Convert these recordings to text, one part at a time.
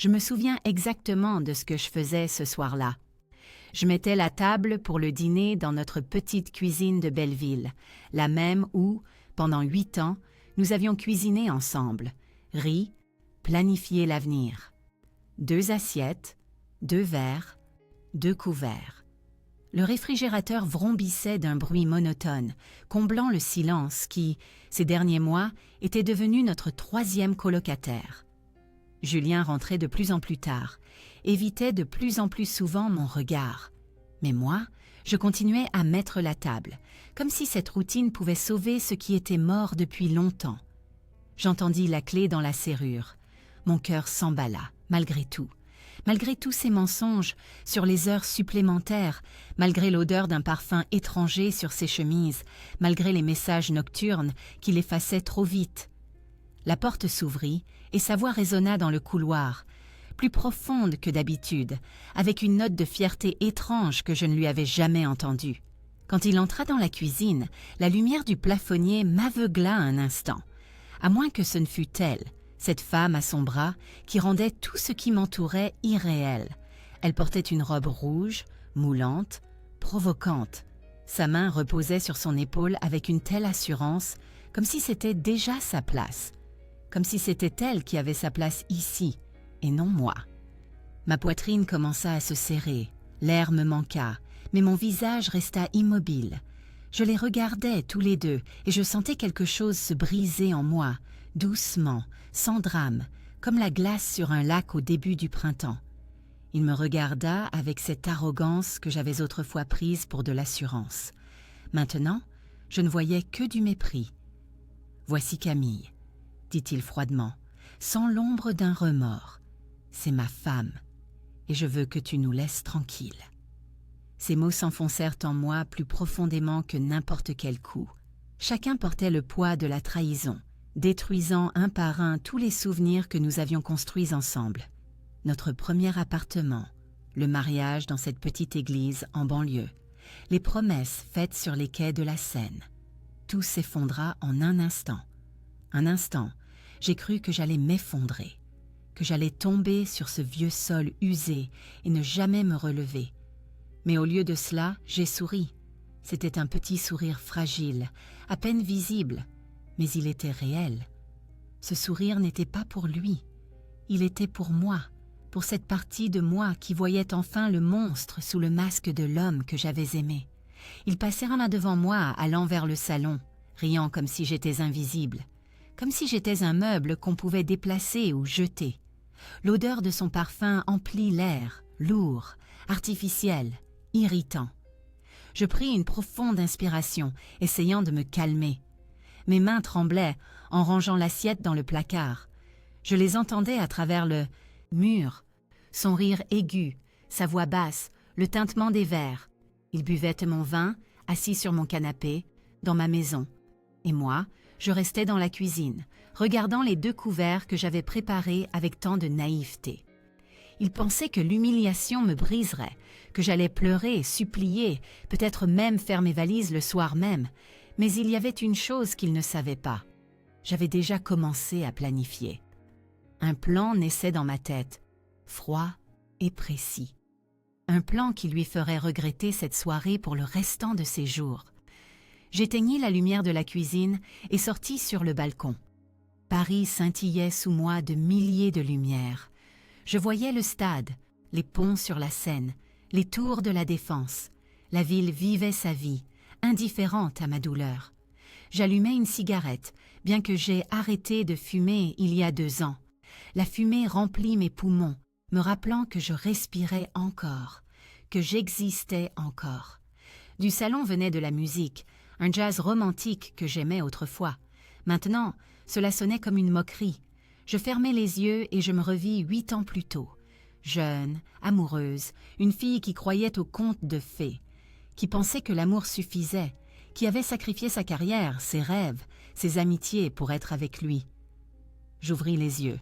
Je me souviens exactement de ce que je faisais ce soir-là. Je mettais la table pour le dîner dans notre petite cuisine de Belleville, la même où, pendant 8 ans, nous avions cuisiné ensemble, ri, planifié l'avenir. 2 assiettes, 2 verres, 2 couverts. Le réfrigérateur vrombissait d'un bruit monotone, comblant le silence qui, ces derniers mois, était devenu notre 3e colocataire. Julien rentrait de plus en plus tard, évitait de plus en plus souvent mon regard. Mais moi, je continuais à mettre la table, comme si cette routine pouvait sauver ce qui était mort depuis longtemps. J'entendis la clé dans la serrure. Mon cœur s'emballa, malgré tous ces mensonges sur les heures supplémentaires, malgré l'odeur d'un parfum étranger sur ses chemises, malgré les messages nocturnes qu'il effaçait trop vite. La porte s'ouvrit et sa voix résonna dans le couloir, plus profonde que d'habitude, avec une note de fierté étrange que je ne lui avais jamais entendue. Quand il entra dans la cuisine, la lumière du plafonnier m'aveugla un instant, à moins que ce ne fût elle, cette femme à son bras, qui rendait tout ce qui m'entourait irréel. Elle portait une robe rouge, moulante, provocante. Sa main reposait sur son épaule avec une telle assurance, comme si c'était déjà sa place, comme si c'était elle qui avait sa place ici, et non moi. Ma poitrine commença à se serrer, l'air me manqua, mais mon visage resta immobile. Je les regardais tous les deux, et je sentais quelque chose se briser en moi, doucement, sans drame, comme la glace sur un lac au début du printemps. Il me regarda avec cette arrogance que j'avais autrefois prise pour de l'assurance. Maintenant, je ne voyais que du mépris. « Voici Camille », dit-il froidement, sans l'ombre d'un remords. « C'est ma femme, et je veux que tu nous laisses tranquilles. » Ces mots s'enfoncèrent en moi plus profondément que n'importe quel coup. Chacun portait le poids de la trahison, détruisant un par un tous les souvenirs que nous avions construits ensemble. Notre premier appartement, le mariage dans cette petite église en banlieue, les promesses faites sur les quais de la Seine. Tout s'effondra en un instant. Un instant, j'ai cru que j'allais m'effondrer, que j'allais tomber sur ce vieux sol usé et ne jamais me relever. Mais au lieu de cela, j'ai souri. C'était un petit sourire fragile, à peine visible, mais il était réel. Ce sourire n'était pas pour lui, il était pour moi, pour cette partie de moi qui voyait enfin le monstre sous le masque de l'homme que j'avais aimé. Il passait un main devant moi, allant vers le salon, riant comme si j'étais invisible, comme si j'étais un meuble qu'on pouvait déplacer ou jeter. L'odeur de son parfum emplit l'air, lourd, artificiel, irritant. Je pris une profonde inspiration, essayant de me calmer. Mes mains tremblaient en rangeant l'assiette dans le placard. Je les entendais à travers le mur, son rire aigu, sa voix basse, le tintement des verres. Il buvait mon vin, assis sur mon canapé, dans ma maison. Et moi, je restais dans la cuisine, regardant les 2 couverts que j'avais préparés avec tant de naïveté. Il pensait que l'humiliation me briserait, que j'allais pleurer et supplier, peut-être même faire mes valises le soir même, mais il y avait une chose qu'il ne savait pas. J'avais déjà commencé à planifier. Un plan naissait dans ma tête, froid et précis. Un plan qui lui ferait regretter cette soirée pour le restant de ses jours. J'éteignis la lumière de la cuisine et sortis sur le balcon. Paris scintillait sous moi de milliers de lumières. Je voyais le stade, les ponts sur la Seine, les tours de la Défense. La ville vivait sa vie, indifférente à ma douleur. J'allumai une cigarette, bien que j'aie arrêté de fumer il y a 2 ans. La fumée remplit mes poumons, me rappelant que je respirais encore, que j'existais encore. Du salon venait de la musique, un jazz romantique que j'aimais autrefois. Maintenant, cela sonnait comme une moquerie. Je fermai les yeux et je me revis 8 ans plus tôt. Jeune, amoureuse, une fille qui croyait aux contes de fées, qui pensait que l'amour suffisait, qui avait sacrifié sa carrière, ses rêves, ses amitiés pour être avec lui. J'ouvris les yeux.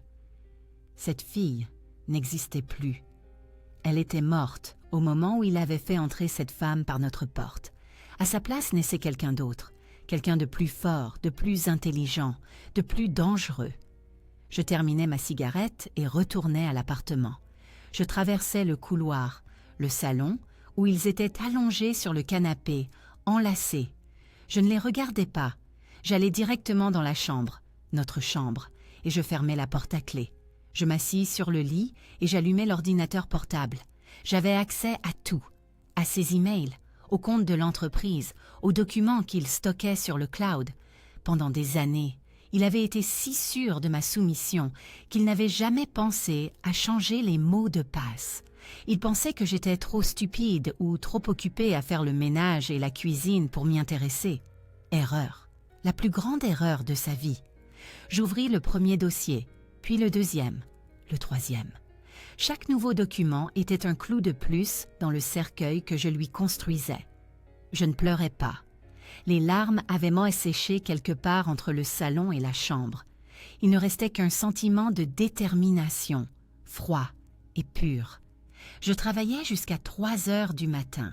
Cette fille n'existait plus. Elle était morte au moment où il avait fait entrer cette femme par notre porte. À sa place naissait quelqu'un d'autre, quelqu'un de plus fort, de plus intelligent, de plus dangereux. Je terminais ma cigarette et retournais à l'appartement. Je traversais le couloir, le salon, où ils étaient allongés sur le canapé, enlacés. Je ne les regardais pas. J'allais directement dans la chambre, notre chambre, et je fermais la porte à clé. Je m'assis sur le lit et j'allumais l'ordinateur portable. J'avais accès à tout, à ses emails, aux comptes de l'entreprise, aux documents qu'il stockait sur le cloud. Pendant des années, il avait été si sûr de ma soumission qu'il n'avait jamais pensé à changer les mots de passe. Il pensait que j'étais trop stupide ou trop occupée à faire le ménage et la cuisine pour m'y intéresser. Erreur, la plus grande erreur de sa vie. J'ouvris le premier dossier, puis le deuxième, le troisième. Chaque nouveau document était un clou de plus dans le cercueil que je lui construisais. Je ne pleurais pas. Les larmes avaient séché quelque part entre le salon et la chambre. Il ne restait qu'un sentiment de détermination, froid et pur. Je travaillais jusqu'à 3 heures du matin.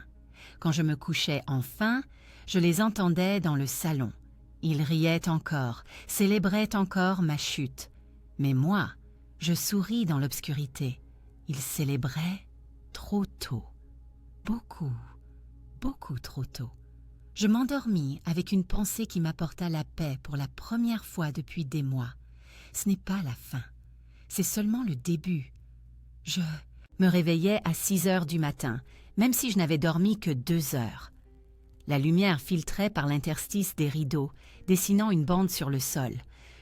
Quand je me couchais enfin, je les entendais dans le salon. Ils riaient encore, célébraient encore ma chute. Mais moi, je souris dans l'obscurité. Ils célébraient trop tôt. Beaucoup, beaucoup trop tôt. Je m'endormis avec une pensée qui m'apporta la paix pour la première fois depuis des mois. Ce n'est pas la fin, c'est seulement le début. Je me réveillais à 6 heures du matin, même si je n'avais dormi que 2 heures. La lumière filtrait par l'interstice des rideaux, dessinant une bande sur le sol.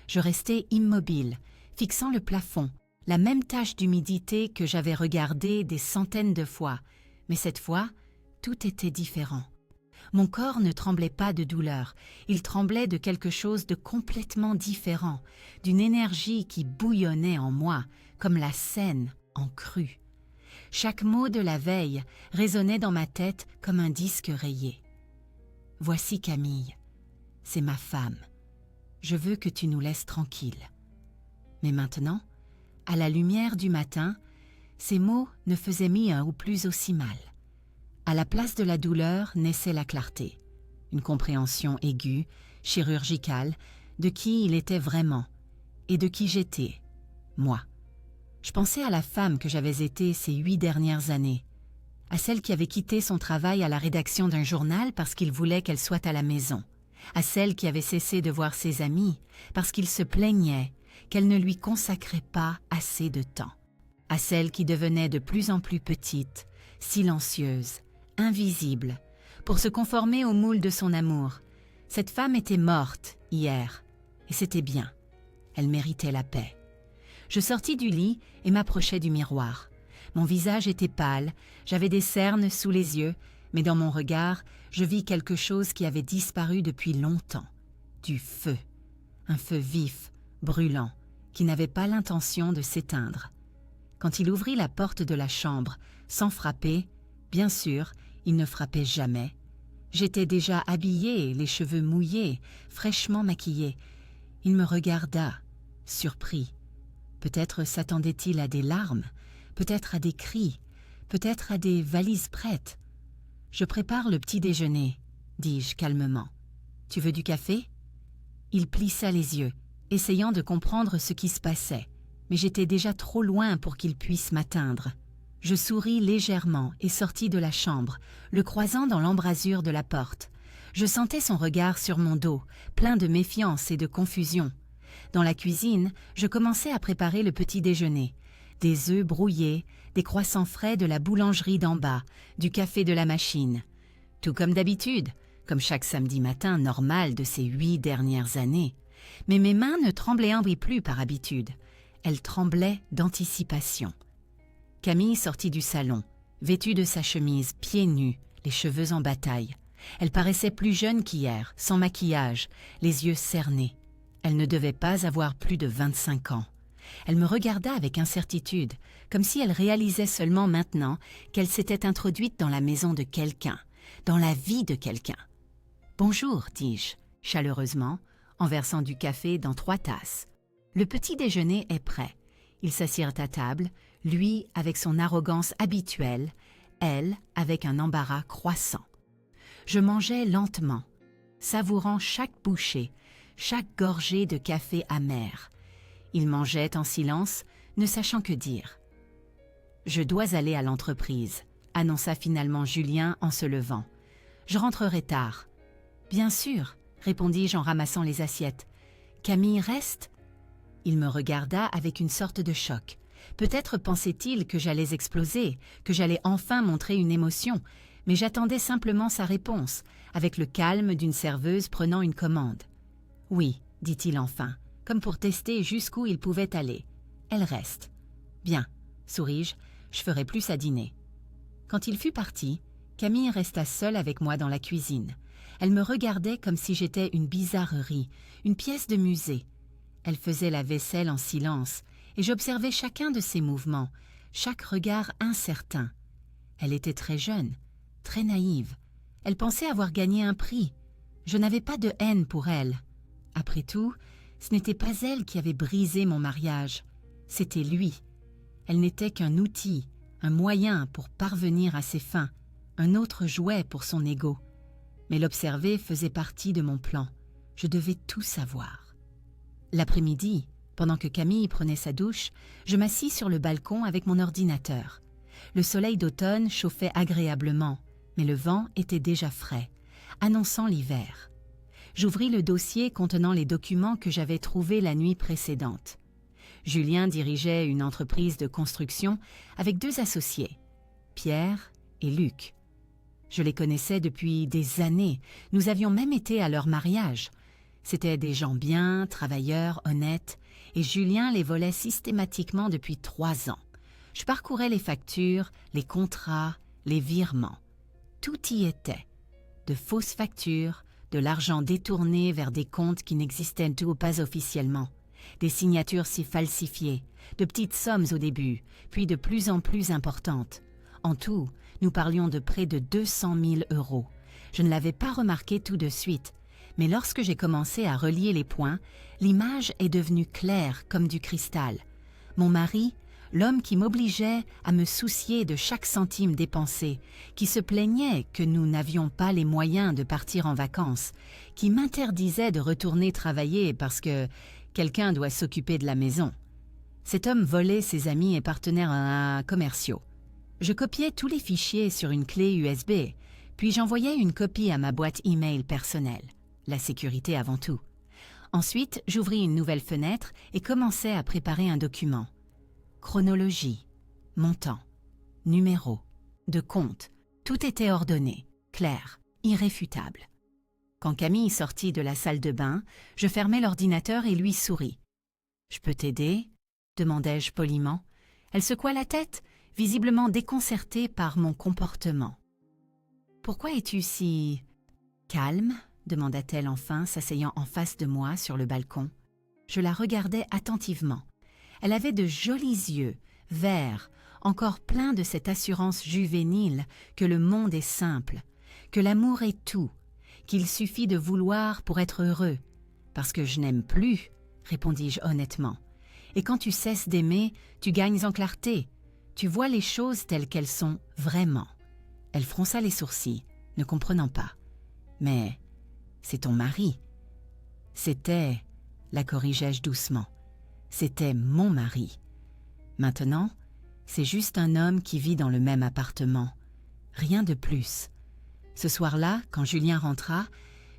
Je restais immobile, fixant le plafond, la même tache d'humidité que j'avais regardée des centaines de fois, mais cette fois, tout était différent. Mon corps ne tremblait pas de douleur, il tremblait de quelque chose de complètement différent, d'une énergie qui bouillonnait en moi, comme la Seine en crue. Chaque mot de la veille résonnait dans ma tête comme un disque rayé. « Voici Camille, c'est ma femme. Je veux que tu nous laisses tranquilles. » Mais maintenant, à la lumière du matin, ces mots ne faisaient mien ou plus aussi mal. À la place de la douleur naissait la clarté, une compréhension aiguë, chirurgicale, de qui il était vraiment et de qui j'étais, moi. Je pensais à la femme que j'avais été ces 8 dernières années, à celle qui avait quitté son travail à la rédaction d'un journal parce qu'il voulait qu'elle soit à la maison, à celle qui avait cessé de voir ses amis parce qu'il se plaignait qu'elle ne lui consacrait pas assez de temps, à celle qui devenait de plus en plus petite, silencieuse, invisible, pour se conformer au moule de son amour. Cette femme était morte hier, et c'était bien. Elle méritait la paix. Je sortis du lit et m'approchai du miroir. Mon visage était pâle, j'avais des cernes sous les yeux, mais dans mon regard, je vis quelque chose qui avait disparu depuis longtemps. Du feu. Un feu vif, brûlant, qui n'avait pas l'intention de s'éteindre. Quand il ouvrit la porte de la chambre, sans frapper, bien sûr, il ne frappait jamais. J'étais déjà habillée, les cheveux mouillés, fraîchement maquillée. Il me regarda, surpris. Peut-être s'attendait-il à des larmes, peut-être à des cris, peut-être à des valises prêtes. « Je prépare le petit déjeuner, » dis-je calmement. « Tu veux du café ?» Il plissa les yeux, essayant de comprendre ce qui se passait, mais j'étais déjà trop loin pour qu'il puisse m'atteindre. Je souris légèrement et sortis de la chambre, le croisant dans l'embrasure de la porte. Je sentais son regard sur mon dos, plein de méfiance et de confusion. Dans la cuisine, je commençais à préparer le petit déjeuner. Des œufs brouillés, des croissants frais de la boulangerie d'en bas, du café de la machine. Tout comme d'habitude, comme chaque samedi matin normal de ces 8 dernières années. Mais mes mains ne tremblaient plus par habitude. Elles tremblaient d'anticipation. Camille sortit du salon, vêtue de sa chemise, pieds nus, les cheveux en bataille. Elle paraissait plus jeune qu'hier, sans maquillage, les yeux cernés. Elle ne devait pas avoir plus de 25 ans. Elle me regarda avec incertitude, comme si elle réalisait seulement maintenant qu'elle s'était introduite dans la maison de quelqu'un, dans la vie de quelqu'un. « Bonjour », dis-je, chaleureusement, en versant du café dans 3 tasses. « Le petit déjeuner est prêt. » Ils s'assirent à table, lui avec son arrogance habituelle, elle avec un embarras croissant. Je mangeais lentement, savourant chaque bouchée, chaque gorgée de café amer. Il mangeait en silence, ne sachant que dire. « Je dois aller à l'entreprise », annonça finalement Julien en se levant. « Je rentrerai tard. »« Bien sûr, » répondis-je en ramassant les assiettes. « Camille reste ?» Il me regarda avec une sorte de choc. Peut-être pensait-il que j'allais exploser, que j'allais enfin montrer une émotion, mais j'attendais simplement sa réponse, avec le calme d'une serveuse prenant une commande. « Oui, » dit-il enfin, comme pour tester jusqu'où il pouvait aller. « Elle reste. »« Bien, » souris-je, « je ferai plus à dîner. » Quand il fut parti, Camille resta seule avec moi dans la cuisine. Elle me regardait comme si j'étais une bizarrerie, une pièce de musée. Elle faisait la vaisselle en silence, et j'observais chacun de ses mouvements, chaque regard incertain. Elle était très jeune, très naïve. Elle pensait avoir gagné un prix. Je n'avais pas de haine pour elle. Après tout, ce n'était pas elle qui avait brisé mon mariage, c'était lui. Elle n'était qu'un outil, un moyen pour parvenir à ses fins, un autre jouet pour son ego. Mais l'observer faisait partie de mon plan. Je devais tout savoir. L'après-midi, pendant que Camille prenait sa douche, je m'assis sur le balcon avec mon ordinateur. Le soleil d'automne chauffait agréablement, mais le vent était déjà frais, annonçant l'hiver. J'ouvris le dossier contenant les documents que j'avais trouvés la nuit précédente. Julien dirigeait une entreprise de construction avec 2 associés, Pierre et Luc. Je les connaissais depuis des années, nous avions même été à leur mariage. C'étaient des gens bien, travailleurs, honnêtes, et Julien les volait systématiquement depuis 3 ans. Je parcourais les factures, les contrats, les virements. Tout y était. De fausses factures, de l'argent détourné vers des comptes qui n'existaient pas officiellement, des signatures si falsifiées, de petites sommes au début, puis de plus en plus importantes. En tout, nous parlions de près de 200 000 €. Je ne l'avais pas remarqué tout de suite, mais lorsque j'ai commencé à relier les points, l'image est devenue claire comme du cristal. Mon mari, l'homme qui m'obligeait à me soucier de chaque centime dépensé, qui se plaignait que nous n'avions pas les moyens de partir en vacances, qui m'interdisait de retourner travailler parce que quelqu'un doit s'occuper de la maison. Cet homme volait ses amis et partenaires commerciaux. Je copiais tous les fichiers sur une clé USB, puis j'envoyais une copie à ma boîte email personnelle. La sécurité avant tout. Ensuite, j'ouvris une nouvelle fenêtre et commençai à préparer un document. Chronologie, montant, numéro, de compte, tout était ordonné, clair, irréfutable. Quand Camille sortit de la salle de bain, je fermai l'ordinateur et lui souris. « Je peux t'aider » demandai-je poliment. Elle secoua la tête, visiblement déconcertée par mon comportement. « Pourquoi es-tu si... calme ?» demanda-t-elle enfin, s'asseyant en face de moi sur le balcon. Je la regardais attentivement. Elle avait de jolis yeux, verts, encore pleins de cette assurance juvénile que le monde est simple, que l'amour est tout, qu'il suffit de vouloir pour être heureux. « Parce que je n'aime plus », répondis-je honnêtement. « Et quand tu cesses d'aimer, tu gagnes en clarté. Tu vois les choses telles qu'elles sont vraiment. » Elle fronça les sourcils, ne comprenant pas. « Mais c'est ton mari. » « C'était, » la corrigeai-je doucement. « C'était mon mari. Maintenant, c'est juste un homme qui vit dans le même appartement. Rien de plus. » Ce soir-là, quand Julien rentra,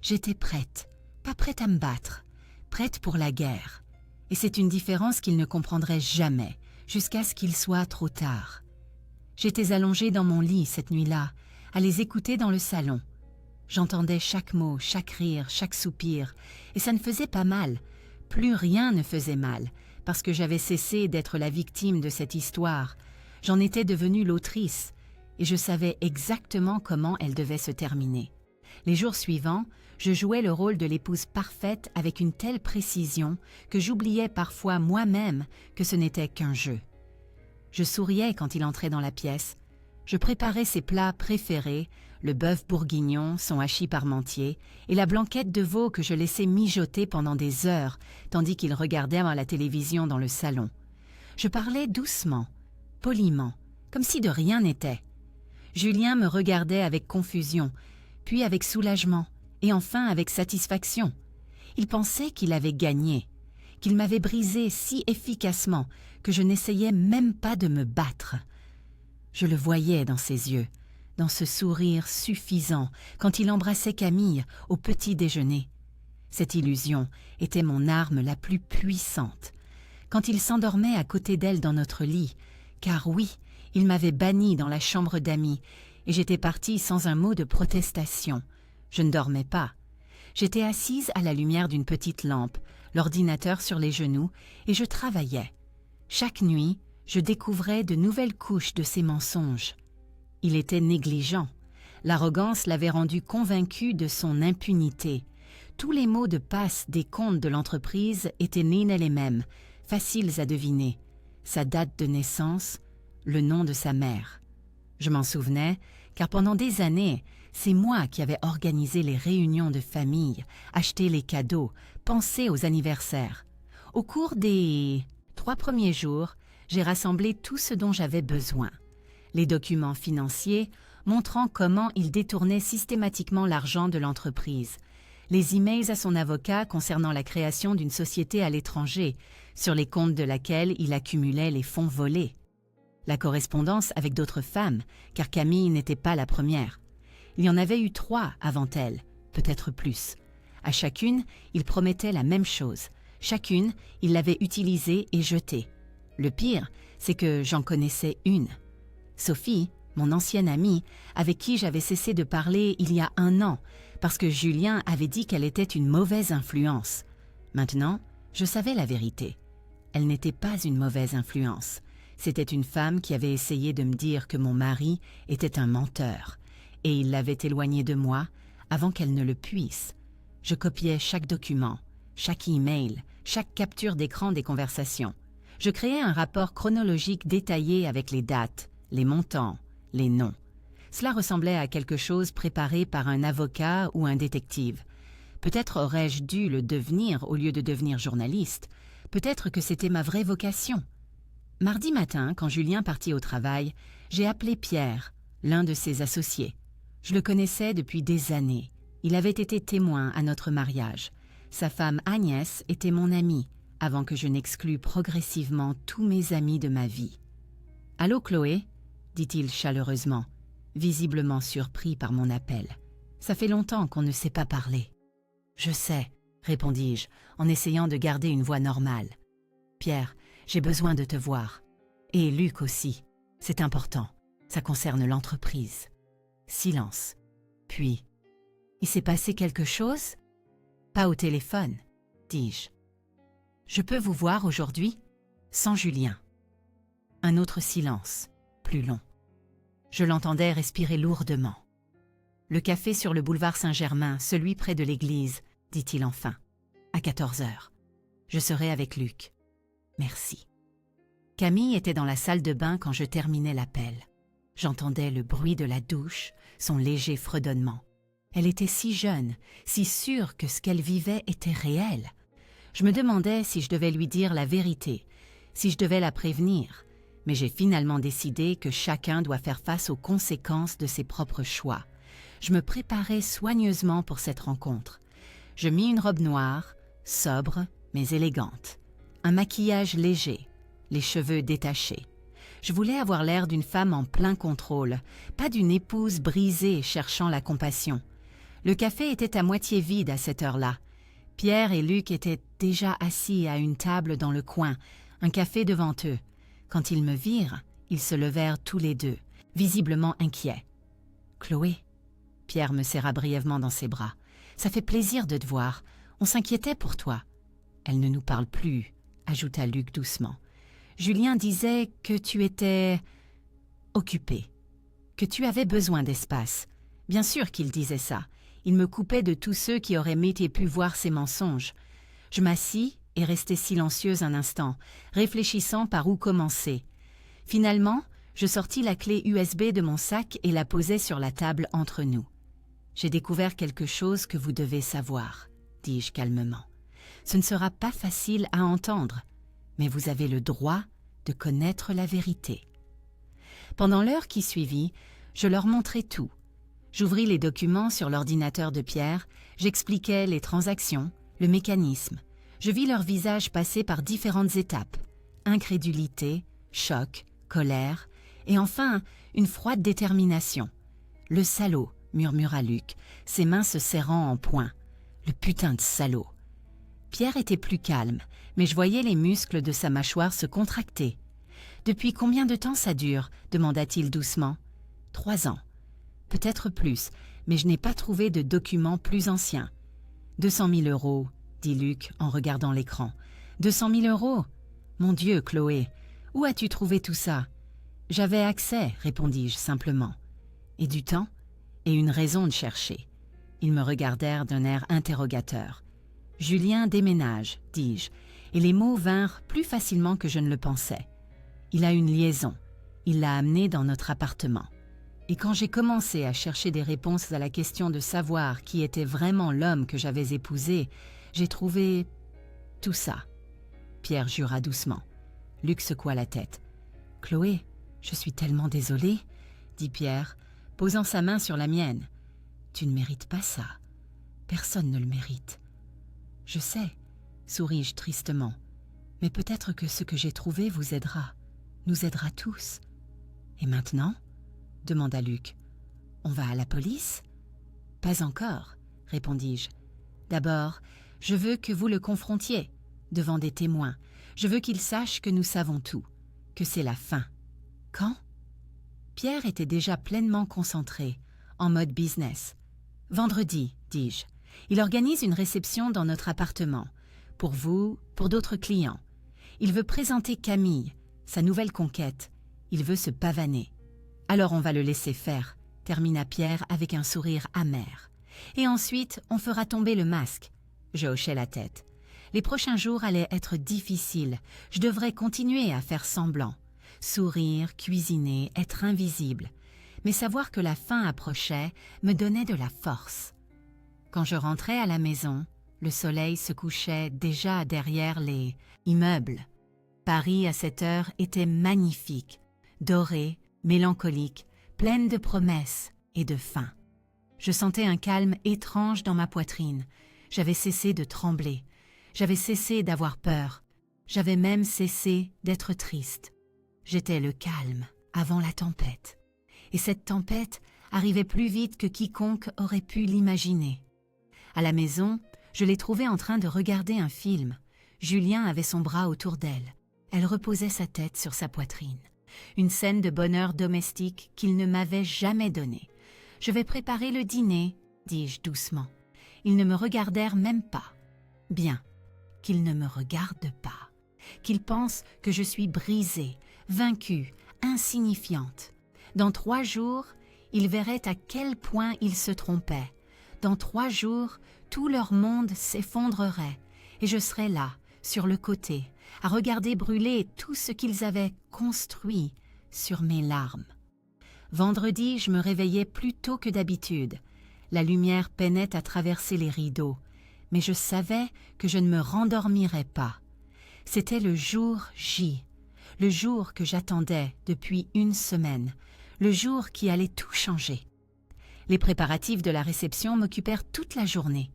j'étais prête, pas prête à me battre, prête pour la guerre. Et c'est une différence qu'il ne comprendrait jamais, jusqu'à ce qu'il soit trop tard. J'étais allongée dans mon lit cette nuit-là, à les écouter dans le salon. J'entendais chaque mot, chaque rire, chaque soupir, et ça ne faisait pas mal. Plus rien ne faisait mal, parce que j'avais cessé d'être la victime de cette histoire. J'en étais devenue l'autrice, et je savais exactement comment elle devait se terminer. Les jours suivants, je jouais le rôle de l'épouse parfaite avec une telle précision que j'oubliais parfois moi-même que ce n'était qu'un jeu. Je souriais quand il entrait dans la pièce. Je préparais ses plats préférés, le bœuf bourguignon, son hachis parmentier et la blanquette de veau que je laissais mijoter pendant des heures, tandis qu'il regardait à la télévision dans le salon. Je parlais doucement, poliment, comme si de rien n'était. Julien me regardait avec confusion, puis avec soulagement, et enfin avec satisfaction. Il pensait qu'il avait gagné, qu'il m'avait brisée si efficacement que je n'essayais même pas de me battre. Je le voyais dans ses yeux, dans ce sourire suffisant quand il embrassait Camille au petit déjeuner. Cette illusion était mon arme la plus puissante. Quand il s'endormait à côté d'elle dans notre lit, car oui, il m'avait bannie dans la chambre d'amis, et j'étais partie sans un mot de protestation. Je ne dormais pas. J'étais assise à la lumière d'une petite lampe, l'ordinateur sur les genoux, et je travaillais. Chaque nuit, je découvrais de nouvelles couches de ses mensonges. Il était négligent. L'arrogance l'avait rendu convaincu de son impunité. Tous les mots de passe des comptes de l'entreprise étaient nés les mêmes, faciles à deviner. Sa date de naissance, le nom de sa mère. Je m'en souvenais, car pendant des années, c'est moi qui avais organisé les réunions de famille, acheté les cadeaux, pensé aux anniversaires. Au cours des 3 premiers jours, j'ai rassemblé tout ce dont j'avais besoin. Les documents financiers montrant comment il détournait systématiquement l'argent de l'entreprise. Les emails à son avocat concernant la création d'une société à l'étranger, sur les comptes de laquelle il accumulait les fonds volés. La correspondance avec d'autres femmes, car Camille n'était pas la première. Il y en avait eu 3 avant elle, peut-être plus. À chacune, il promettait la même chose. Chacune, il l'avait utilisée et jetée. Le pire, c'est que j'en connaissais une. Sophie, mon ancienne amie, avec qui j'avais cessé de parler il y a 1 an, parce que Julien avait dit qu'elle était une mauvaise influence. Maintenant, je savais la vérité. Elle n'était pas une mauvaise influence. C'était une femme qui avait essayé de me dire que mon mari était un menteur, et il l'avait éloignée de moi avant qu'elle ne le puisse. Je copiais chaque document, chaque email, chaque capture d'écran des conversations. Je créais un rapport chronologique détaillé avec les dates, les montants, les noms. Cela ressemblait à quelque chose préparé par un avocat ou un détective. Peut-être aurais-je dû le devenir au lieu de devenir journaliste. Peut-être que c'était ma vraie vocation. Mardi matin, quand Julien partit au travail, j'ai appelé Pierre, l'un de ses associés. Je le connaissais depuis des années. Il avait été témoin à notre mariage. Sa femme Agnès était mon amie, avant que je n'exclue progressivement tous mes amis de ma vie. « Allô, Chloé ?» dit-il chaleureusement, visiblement surpris par mon appel. « Ça fait longtemps qu'on ne s'est pas parlé. »« Je sais, » répondis-je, en essayant de garder une voix normale. « Pierre, j'ai besoin de te voir. Et Luc aussi. C'est important. Ça concerne l'entreprise. » Silence. Puis, « Il s'est passé quelque chose ?»« Pas au téléphone, » dis-je. « Je peux vous voir aujourd'hui ? Sans Julien. » Un autre silence, plus long. Je l'entendais respirer lourdement. « Le café sur le boulevard Saint-Germain, celui près de l'église, » dit-il enfin. « À 14 heures. Je serai avec Luc. Merci. » Camille était dans la salle de bain quand je terminais l'appel. J'entendais le bruit de la douche, son léger fredonnement. Elle était si jeune, si sûre que ce qu'elle vivait était réel. Je me demandais si je devais lui dire la vérité, si je devais la prévenir, mais j'ai finalement décidé que chacun doit faire face aux conséquences de ses propres choix. Je me préparais soigneusement pour cette rencontre. Je mis une robe noire, sobre mais élégante, un maquillage léger, les cheveux détachés. Je voulais avoir l'air d'une femme en plein contrôle, pas d'une épouse brisée cherchant la compassion. Le café était à moitié vide à cette heure-là. Pierre et Luc étaient déjà assis à une table dans le coin, un café devant eux. Quand ils me virent, ils se levèrent tous les deux, visiblement inquiets. « Chloé !» Pierre me serra brièvement dans ses bras. « Ça fait plaisir de te voir. On s'inquiétait pour toi. »« Elle ne nous parle plus, » ajouta Luc doucement. « Julien disait que tu étais occupée, que tu avais besoin d'espace. Bien sûr qu'il disait ça. Il me coupait de tous ceux qui auraient été pu voir ses mensonges. Je m'assis et restai silencieuse un instant, réfléchissant par où commencer. Finalement, je sortis la clé USB de mon sac et la posai sur la table entre nous. « J'ai découvert quelque chose que vous devez savoir, » dis-je calmement. « Ce ne sera pas facile à entendre, mais vous avez le droit de connaître la vérité. » Pendant l'heure qui suivit, je leur montrai tout. J'ouvris les documents sur l'ordinateur de Pierre, j'expliquais les transactions, le mécanisme. Je vis leur visage passer par différentes étapes. Incrédulité, choc, colère, et enfin une froide détermination. « Le salaud !» murmura Luc, ses mains se serrant en poing. « Le putain de salaud !» Pierre était plus calme, mais je voyais les muscles de sa mâchoire se contracter. « Depuis combien de temps ça dure ?» demanda-t-il doucement. « 3 ans. Peut-être plus, mais je n'ai pas trouvé de document plus ancien. »« 200 000 euros, dit Luc en regardant l'écran. « 200 000 euros ? Mon Dieu, Chloé, où as-tu trouvé tout ça ?»« J'avais accès, répondis-je simplement. Et du temps ? Et une raison de chercher. » Ils me regardèrent d'un air interrogateur. « Julien déménage, dis-je, et les mots vinrent plus facilement que je ne le pensais. Il a une liaison. Il l'a amenée dans notre appartement. Et quand j'ai commencé à chercher des réponses à la question de savoir qui était vraiment l'homme que j'avais épousé, j'ai trouvé tout ça. » Pierre jura doucement. Luc secoua la tête. « Chloé, je suis tellement désolé, » dit Pierre, posant sa main sur la mienne. « Tu ne mérites pas ça. Personne ne le mérite. »« Je sais, » souris-je tristement, « mais peut-être que ce que j'ai trouvé vous aidera, nous aidera tous. »« Et maintenant ?» demanda Luc. « On va à la police ?»« Pas encore, » répondis-je. « D'abord, je veux que vous le confrontiez, devant des témoins. Je veux qu'il sache que nous savons tout, que c'est la fin. » « Quand ?» Pierre était déjà pleinement concentré, en mode business. « Vendredi, dis-je. Il organise une réception dans notre appartement. Pour vous, pour d'autres clients. Il veut présenter Camille, sa nouvelle conquête. Il veut se pavaner. Alors on va le laisser faire, termina Pierre avec un sourire amer. Et ensuite, on fera tomber le masque. Je hochai la tête. Les prochains jours allaient être difficiles. Je devrais continuer à faire semblant. Sourire, cuisiner, être invisible. Mais savoir que la fin approchait me donnait de la force. Quand je rentrais à la maison, le soleil se couchait déjà derrière les immeubles. Paris à cette heure était magnifique, doré, mélancolique, pleine de promesses et de faim. Je sentais un calme étrange dans ma poitrine. J'avais cessé de trembler. J'avais cessé d'avoir peur. J'avais même cessé d'être triste. J'étais le calme avant la tempête. Et cette tempête arrivait plus vite que quiconque aurait pu l'imaginer. À la maison, je l'ai trouvée en train de regarder un film. Julien avait son bras autour d'elle. Elle reposait sa tête sur sa poitrine. Une scène de bonheur domestique qu'il ne m'avait jamais donnée. « Je vais préparer le dîner », dis-je doucement. Ils ne me regardèrent même pas. Bien, qu'ils ne me regardent pas. Qu'ils pensent que je suis brisée, vaincue, insignifiante. Dans 3 jours, ils verraient à quel point ils se trompaient. Dans 3 jours, tout leur monde s'effondrerait et je serais là, sur le côté, à regarder brûler tout ce qu'ils avaient construit sur mes larmes. Vendredi, je me réveillais plus tôt que d'habitude. La lumière peinait à traverser les rideaux, mais je savais que je ne me rendormirais pas. C'était le jour J, le jour que j'attendais depuis 1 semaine, le jour qui allait tout changer. Les préparatifs de la réception m'occupèrent toute la journée.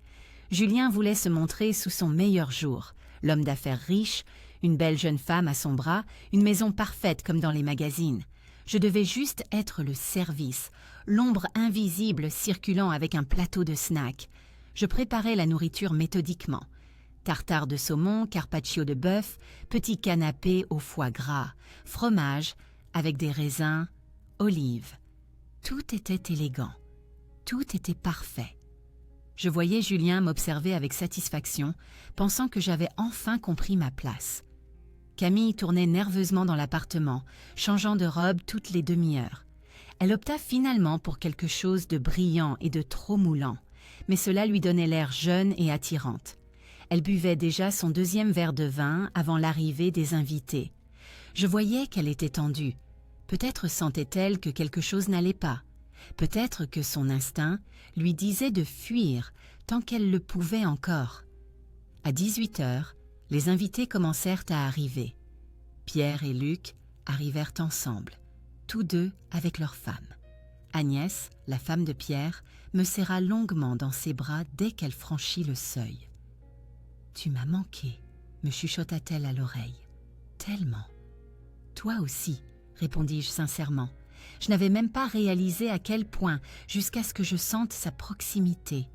Julien voulait se montrer sous son meilleur jour, l'homme d'affaires riche, une belle jeune femme à son bras, une maison parfaite comme dans les magazines. Je devais juste être le service, l'ombre invisible circulant avec un plateau de snacks. Je préparais la nourriture méthodiquement. Tartare de saumon, carpaccio de bœuf, petit canapé au foie gras, fromage avec des raisins, olives. Tout était élégant. Tout était parfait. Je voyais Julien m'observer avec satisfaction, pensant que j'avais enfin compris ma place. Camille tournait nerveusement dans l'appartement, changeant de robe toutes les demi-heures. Elle opta finalement pour quelque chose de brillant et de trop moulant, mais cela lui donnait l'air jeune et attirante. Elle buvait déjà son 2e verre de vin avant l'arrivée des invités. Je voyais qu'elle était tendue. Peut-être sentait-elle que quelque chose n'allait pas. Peut-être que son instinct lui disait de fuir tant qu'elle le pouvait encore. À 18h, les invités commencèrent à arriver. Pierre et Luc arrivèrent ensemble, tous deux avec leurs femmes. Agnès, la femme de Pierre, me serra longuement dans ses bras dès qu'elle franchit le seuil. Tu m'as manqué, me chuchota-t-elle à l'oreille. Tellement. Toi aussi, répondis-je sincèrement. Je n'avais même pas réalisé à quel point, jusqu'à ce que je sente sa proximité.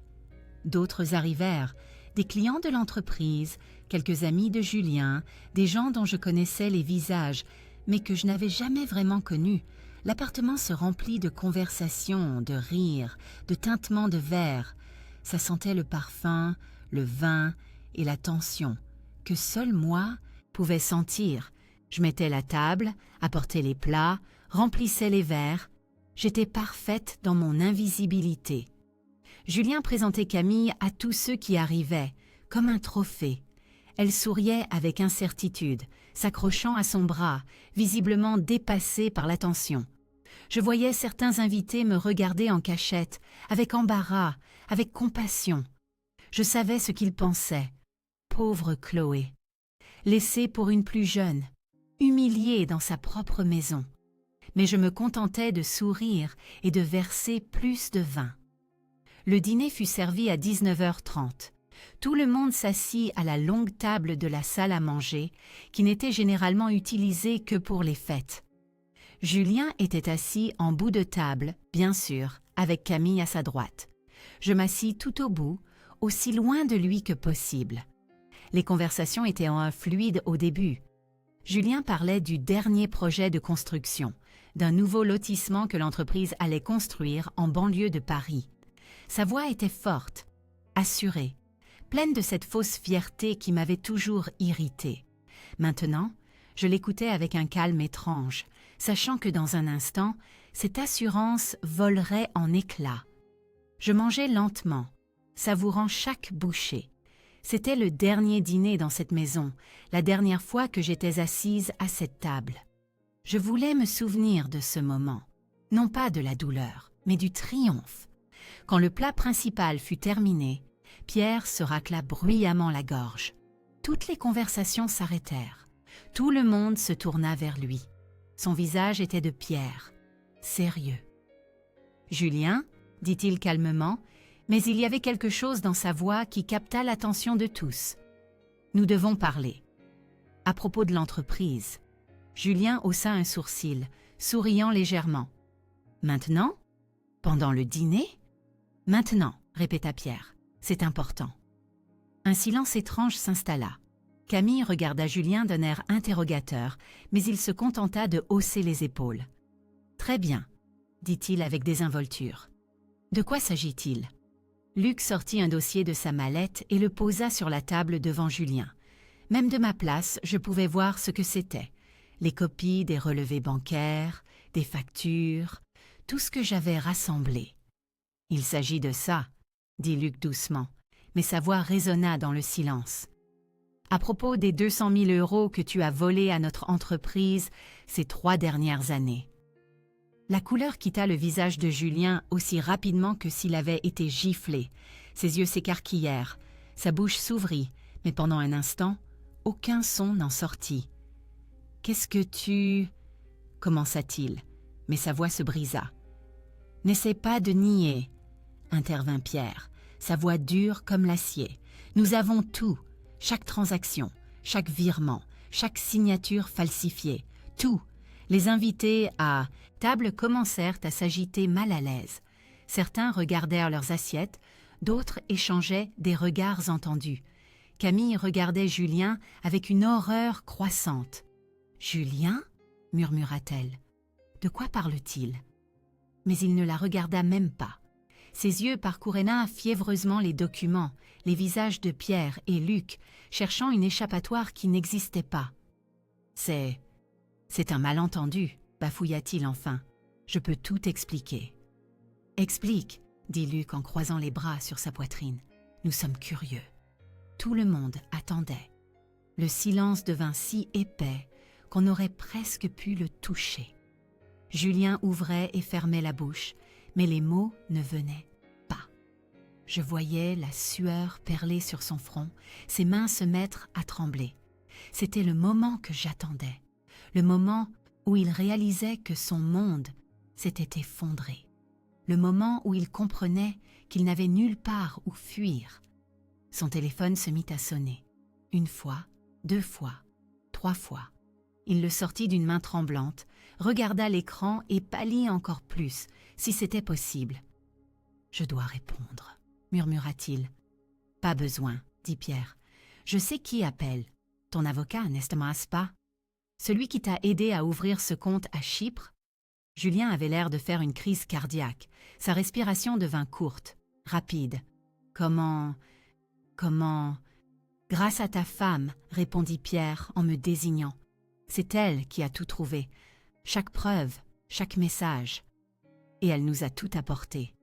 D'autres arrivèrent, des clients de l'entreprise, quelques amis de Julien, des gens dont je connaissais les visages, mais que je n'avais jamais vraiment connus. L'appartement se remplit de conversations, de rires, de tintements de verre. Ça sentait le parfum, le vin et la tension, que seul moi pouvais sentir. Je mettais la table, apportais les plats, remplissais les verres. J'étais parfaite dans mon invisibilité. Julien présentait Camille à tous ceux qui arrivaient, comme un trophée. Elle souriait avec incertitude, s'accrochant à son bras, visiblement dépassée par l'attention. Je voyais certains invités me regarder en cachette, avec embarras, avec compassion. Je savais ce qu'ils pensaient. Pauvre Chloé, laissée pour une plus jeune, humiliée dans sa propre maison. Mais je me contentais de sourire et de verser plus de vin. Le dîner fut servi à 19h30. Tout le monde s'assit à la longue table de la salle à manger, qui n'était généralement utilisée que pour les fêtes. Julien était assis en bout de table, bien sûr, avec Camille à sa droite. Je m'assis tout au bout, aussi loin de lui que possible. Les conversations étaient fluides au début. Julien parlait du dernier projet de construction, d'un nouveau lotissement que l'entreprise allait construire en banlieue de Paris. Sa voix était forte, assurée, pleine de cette fausse fierté qui m'avait toujours irritée. Maintenant, je l'écoutais avec un calme étrange, sachant que dans un instant, cette assurance volerait en éclats. Je mangeais lentement, savourant chaque bouchée. C'était le dernier dîner dans cette maison, la dernière fois que j'étais assise à cette table. Je voulais me souvenir de ce moment, non pas de la douleur, mais du triomphe. Quand le plat principal fut terminé, Pierre se racla bruyamment la gorge. Toutes les conversations s'arrêtèrent. Tout le monde se tourna vers lui. Son visage était de pierre, sérieux. « Julien » dit-il calmement, mais il y avait quelque chose dans sa voix qui capta l'attention de tous. « Nous devons parler. » À propos de l'entreprise. Julien haussa un sourcil, souriant légèrement. « Maintenant ? Pendant le dîner ? » « Maintenant, » répéta Pierre. « C'est important. » Un silence étrange s'installa. Camille regarda Julien d'un air interrogateur, mais il se contenta de hausser les épaules. « Très bien, » dit-il avec désinvolture. « De quoi s'agit-il » Luc sortit un dossier de sa mallette et le posa sur la table devant Julien. Même de ma place, je pouvais voir ce que c'était. Les copies des relevés bancaires, des factures, tout ce que j'avais rassemblé. « Il s'agit de ça, » dit Luc doucement, mais sa voix résonna dans le silence. « À propos des 200 000 € que tu as volés à notre entreprise ces 3 dernières années. » La couleur quitta le visage de Julien aussi rapidement que s'il avait été giflé. Ses yeux s'écarquillèrent, sa bouche s'ouvrit, mais pendant un instant, aucun son n'en sortit. « Qu'est-ce que tu... » commença-t-il, mais sa voix se brisa. « N'essaie pas de nier, » intervint Pierre, sa voix dure comme l'acier. « Nous avons tout, chaque transaction, chaque virement, chaque signature falsifiée, tout. » Les invités à table commencèrent à s'agiter mal à l'aise. Certains regardèrent leurs assiettes, d'autres échangeaient des regards entendus. Camille regardait Julien avec une horreur croissante. « Julien » murmura-t-elle. « De quoi parle-t-il » Mais il ne la regarda même pas. Ses yeux parcouraient fiévreusement les documents, les visages de Pierre et Luc, cherchant une échappatoire qui n'existait pas. « C'est un malentendu, » bafouilla-t-il enfin. « Je peux tout expliquer. »« Explique, » dit Luc en croisant les bras sur sa poitrine. « Nous sommes curieux. » Tout le monde attendait. Le silence devint si épais qu'on aurait presque pu le toucher. Julien ouvrait et fermait la bouche, mais les mots ne venaient pas. Je voyais la sueur perler sur son front, ses mains se mettre à trembler. C'était le moment que j'attendais, le moment où il réalisait que son monde s'était effondré, le moment où il comprenait qu'il n'avait nulle part où fuir. Son téléphone se mit à sonner. une fois, 2 fois, 3 fois. Il le sortit d'une main tremblante, regarda l'écran et pâlit encore plus, si c'était possible. « Je dois répondre, » murmura-t-il. « Pas besoin, » dit Pierre. « Je sais qui appelle. Ton avocat, n'est-ce pas? Celui qui t'a aidé à ouvrir ce compte à Chypre ?» Julien avait l'air de faire une crise cardiaque. Sa respiration devint courte, rapide. « Comment... Grâce à ta femme, répondit Pierre en me désignant. C'est elle qui a tout trouvé, chaque preuve, chaque message. Et elle nous a tout apporté.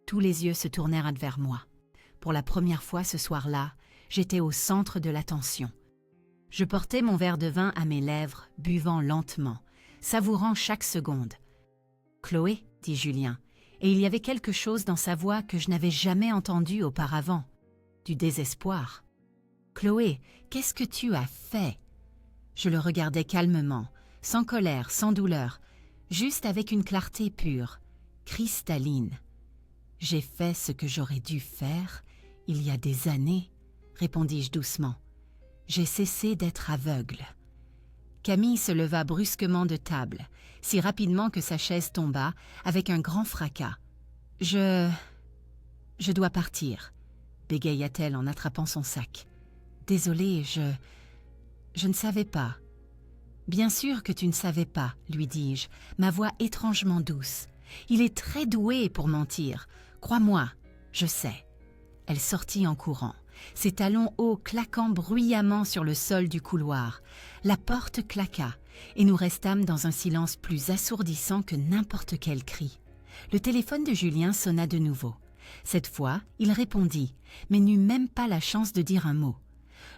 Tous les yeux se tournèrent vers moi. Pour la première fois ce soir-là, j'étais au centre de l'attention. Je portais mon verre de vin à mes lèvres, buvant lentement, savourant chaque seconde. « Chloé, » dit Julien, et il y avait quelque chose dans sa voix que je n'avais jamais entendu auparavant. Du désespoir. « Chloé, qu'est-ce que tu as fait ?» Je le regardais calmement, sans colère, sans douleur, juste avec une clarté pure, cristalline. « J'ai fait ce que j'aurais dû faire il y a des années, » répondis-je doucement. « J'ai cessé d'être aveugle. » Camille se leva brusquement de table, si rapidement que sa chaise tomba, avec un grand fracas. « Je dois partir, » bégaya-t-elle en attrapant son sac. « Désolée, je ne savais pas. »« Bien sûr que tu ne savais pas, » lui dis-je, ma voix étrangement douce. « Il est très doué pour mentir. Crois-moi, je sais. » Elle sortit en courant, ses talons hauts claquant bruyamment sur le sol du couloir. La porte claqua, et nous restâmes dans un silence plus assourdissant que n'importe quel cri. Le téléphone de Julien sonna de nouveau. Cette fois, il répondit, mais n'eut même pas la chance de dire un mot.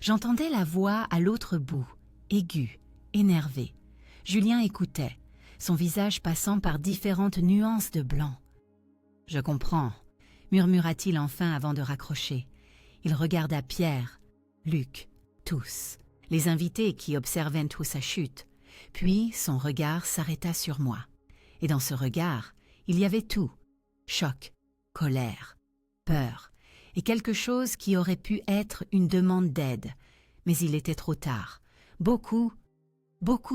J'entendais la voix à l'autre bout, aiguë, énervée. Julien écoutait, son visage passant par différentes nuances de blanc. « Je comprends », murmura-t-il enfin avant de raccrocher. Il regarda Pierre, Luc, tous, les invités qui observaient tout sa chute. Puis son regard s'arrêta sur moi. Et dans ce regard, il y avait tout, choc, colère, peur, et quelque chose qui aurait pu être une demande d'aide. Mais il était trop tard, beaucoup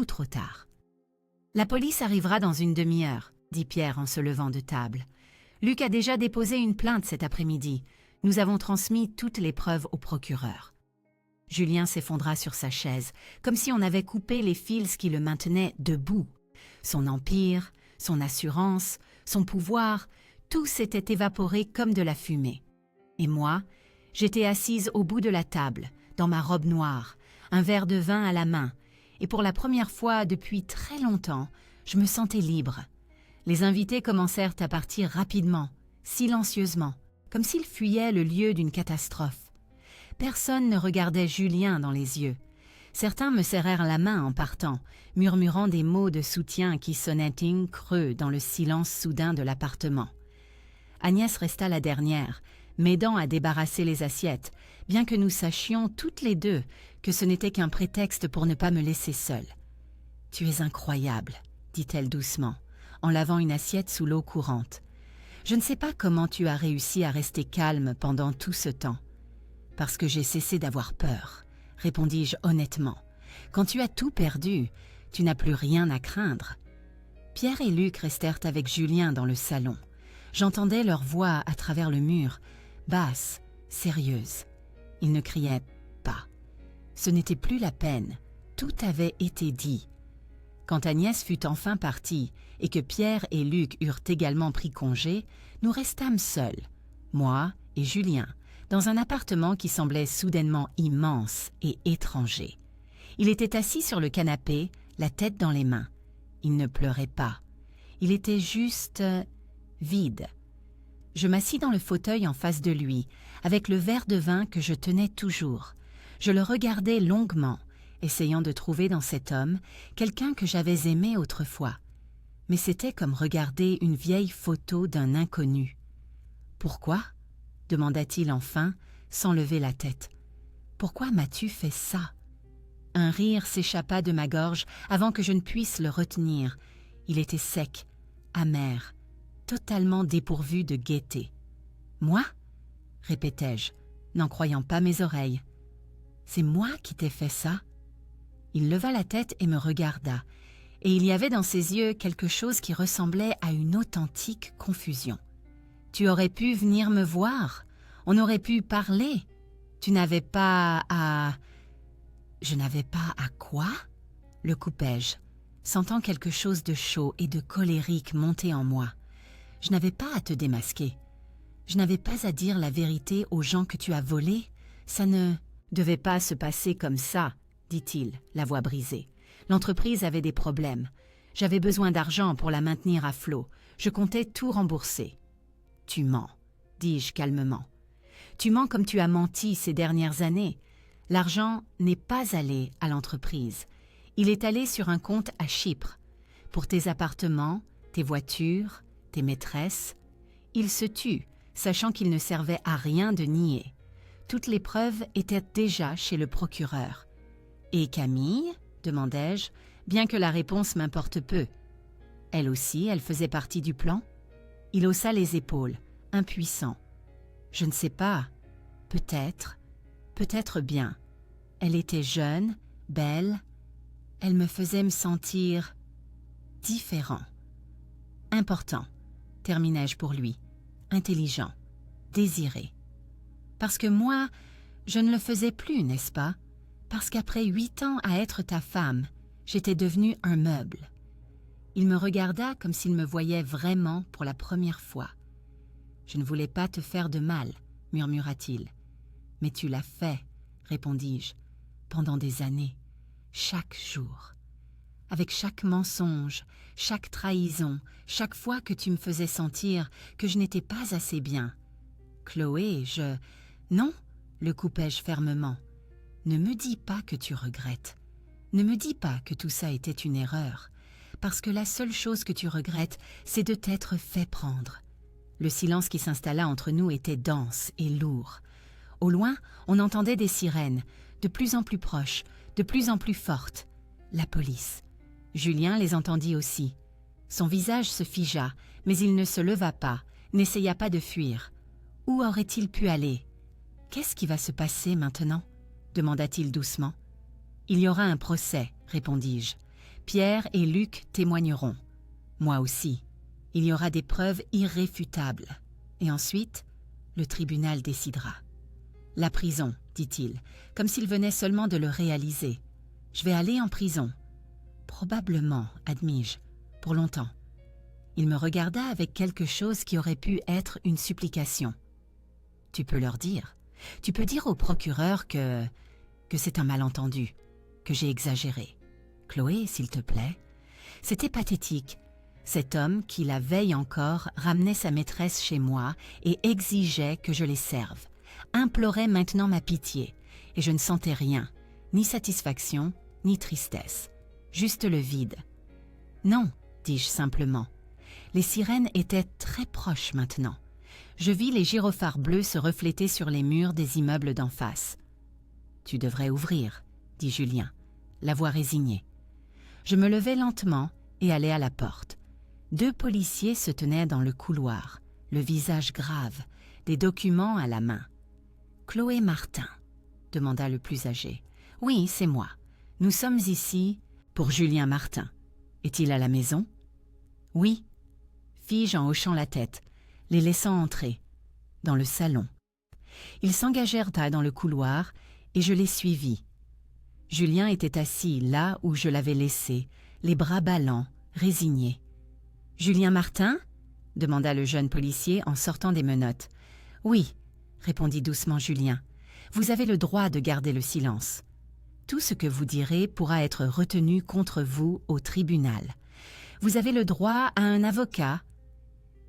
trop tard. « La police arrivera dans une demi-heure, » dit Pierre en se levant de table. « Luc a déjà déposé une plainte cet après-midi. Nous avons transmis toutes les preuves au procureur. » Julien s'effondra sur sa chaise, comme si on avait coupé les fils qui le maintenaient debout. Son empire, son assurance, son pouvoir, tout s'était évaporé comme de la fumée. Et moi, j'étais assise au bout de la table, dans ma robe noire, un verre de vin à la main, et pour la première fois depuis très longtemps, je me sentais libre. Les invités commencèrent à partir rapidement, silencieusement, comme s'ils fuyaient le lieu d'une catastrophe. Personne ne regardait Julien dans les yeux. Certains me serrèrent la main en partant, murmurant des mots de soutien qui sonnaient creux dans le silence soudain de l'appartement. Agnès resta la dernière, m'aidant à débarrasser les assiettes, bien que nous sachions toutes les deux que ce n'était qu'un prétexte pour ne pas me laisser seule. « Tu es incroyable, » dit-elle doucement, en lavant une assiette sous l'eau courante. « Je ne sais pas comment tu as réussi à rester calme pendant tout ce temps. »« Parce que j'ai cessé d'avoir peur, » répondis-je honnêtement. « Quand tu as tout perdu, tu n'as plus rien à craindre. » Pierre et Luc restèrent avec Julien dans le salon. J'entendais leur voix à travers le mur, basse, sérieuse. Ils ne criaient pas. Ce n'était plus la peine, tout avait été dit. Quand Agnès fut enfin partie et que Pierre et Luc eurent également pris congé, nous restâmes seuls, moi et Julien, dans un appartement qui semblait soudainement immense et étranger. Il était assis sur le canapé, la tête dans les mains. Il ne pleurait pas. Il était juste vide. Je m'assis dans le fauteuil en face de lui, avec le verre de vin que je tenais toujours. Je le regardais longuement, essayant de trouver dans cet homme quelqu'un que j'avais aimé autrefois. Mais c'était comme regarder une vieille photo d'un inconnu. « Pourquoi ?» demanda-t-il enfin, sans lever la tête. « Pourquoi m'as-tu fait ça ?» Un rire s'échappa de ma gorge avant que je ne puisse le retenir. Il était sec, amer, totalement dépourvu de gaieté. « Moi » répétai-je, n'en croyant pas mes oreilles. C'est moi qui t'ai fait ça ?» Il leva la tête et me regarda, et il y avait dans ses yeux quelque chose qui ressemblait à une authentique confusion. « Tu aurais pu venir me voir, on aurait pu parler. Tu n'avais pas à... » « Je n'avais pas à quoi ?» le coupai-je, sentant quelque chose de chaud et de colérique monter en moi. « Je n'avais pas à te démasquer. Je n'avais pas à dire la vérité aux gens que tu as volés. Ça ne devait pas se passer comme ça, dit-il, la voix brisée. L'entreprise avait des problèmes. J'avais besoin d'argent pour la maintenir à flot. Je comptais tout rembourser. »« Tu mens, dis-je calmement. Tu mens comme tu as menti ces dernières années. L'argent n'est pas allé à l'entreprise. Il est allé sur un compte à Chypre. Pour tes appartements, tes voitures, tes maîtresses. Il se tut, sachant qu'il ne servait à rien de nier. Toutes les preuves étaient déjà chez le procureur. « Et Camille ?» demandai-je, bien que la réponse m'importe peu. « Elle aussi, elle faisait partie du plan ?» Il haussa les épaules, impuissant. « Je ne sais pas. Peut-être. Peut-être bien. Elle était jeune, belle. Elle me faisait me sentir différent. Important, terminai-je pour lui. Intelligent, désiré. Parce que moi, je ne le faisais plus, n'est-ce pas? Parce qu'après 8 ans à être ta femme, j'étais devenue un meuble. » Il me regarda comme s'il me voyait vraiment pour la première fois. « Je ne voulais pas te faire de mal, » murmura-t-il. « Mais tu l'as fait, » répondis-je, « pendant des années, chaque jour. Avec chaque mensonge, chaque trahison, chaque fois que tu me faisais sentir que je n'étais pas assez bien. »« Chloé, je... » »« Non, » le coupai-je fermement. « Ne me dis pas que tu regrettes. Ne me dis pas que tout ça était une erreur. Parce que la seule chose que tu regrettes, c'est de t'être fait prendre. » Le silence qui s'installa entre nous était dense et lourd. Au loin, on entendait des sirènes, de plus en plus proches, de plus en plus fortes. La police. Julien les entendit aussi. Son visage se figea, mais il ne se leva pas, n'essaya pas de fuir. Où aurait-il pu aller? « Qu'est-ce qui va se passer maintenant ?» demanda-t-il doucement. « Il y aura un procès, répondis-je. Pierre et Luc témoigneront. Moi aussi. Il y aura des preuves irréfutables. Et ensuite, le tribunal décidera. »« La prison, dit-il, comme s'il venait seulement de le réaliser. Je vais aller en prison. »« Probablement, admis-je, pour longtemps. » Il me regarda avec quelque chose qui aurait pu être une supplication. « Tu peux leur dire. Tu peux dire au procureur que c'est un malentendu, que j'ai exagéré. Chloé, s'il te plaît. » C'était pathétique. Cet homme qui, la veille encore, ramenait sa maîtresse chez moi et exigeait que je les serve, implorait maintenant ma pitié, et je ne sentais rien, ni satisfaction, ni tristesse, juste le vide. « Non, » dis-je simplement. Les sirènes étaient très proches maintenant. Je vis les gyrophares bleus se refléter sur les murs des immeubles d'en face. « Tu devrais ouvrir, » dit Julien, la voix résignée. Je me levai lentement et allai à la porte. 2 policiers se tenaient dans le couloir, le visage grave, des documents à la main. « Chloé Martin ?» demanda le plus âgé. « Oui, c'est moi. Nous sommes ici pour Julien Martin. Est-il à la maison ?»« Oui, » fis-je en hochant la tête, les laissant entrer, dans le salon. Ils s'engagèrent dans le couloir et je les suivis. Julien était assis là où je l'avais laissé, les bras ballants, résigné. « Julien Martin ?» demanda le jeune policier en sortant des menottes. « Oui, » répondit doucement Julien. « Vous avez le droit de garder le silence. Tout ce que vous direz pourra être retenu contre vous au tribunal. Vous avez le droit à un avocat. »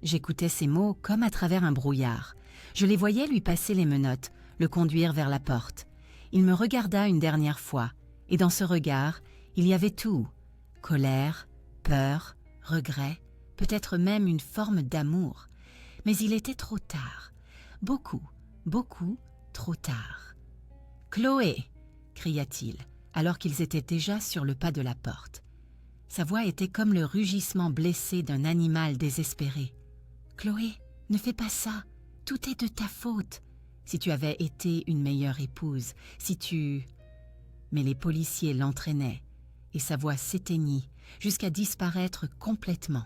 J'écoutais ces mots comme à travers un brouillard. Je les voyais lui passer les menottes, le conduire vers la porte. Il me regarda une dernière fois, et dans ce regard, il y avait tout. Colère, peur, regret, peut-être même une forme d'amour. Mais il était trop tard. Beaucoup, beaucoup trop tard. « Chloé !» cria-t-il, alors qu'ils étaient déjà sur le pas de la porte. Sa voix était comme le rugissement blessé d'un animal désespéré. « Chloé, ne fais pas ça, tout est de ta faute. Si tu avais été une meilleure épouse, si tu... » Mais les policiers l'entraînaient, et sa voix s'éteignit jusqu'à disparaître complètement.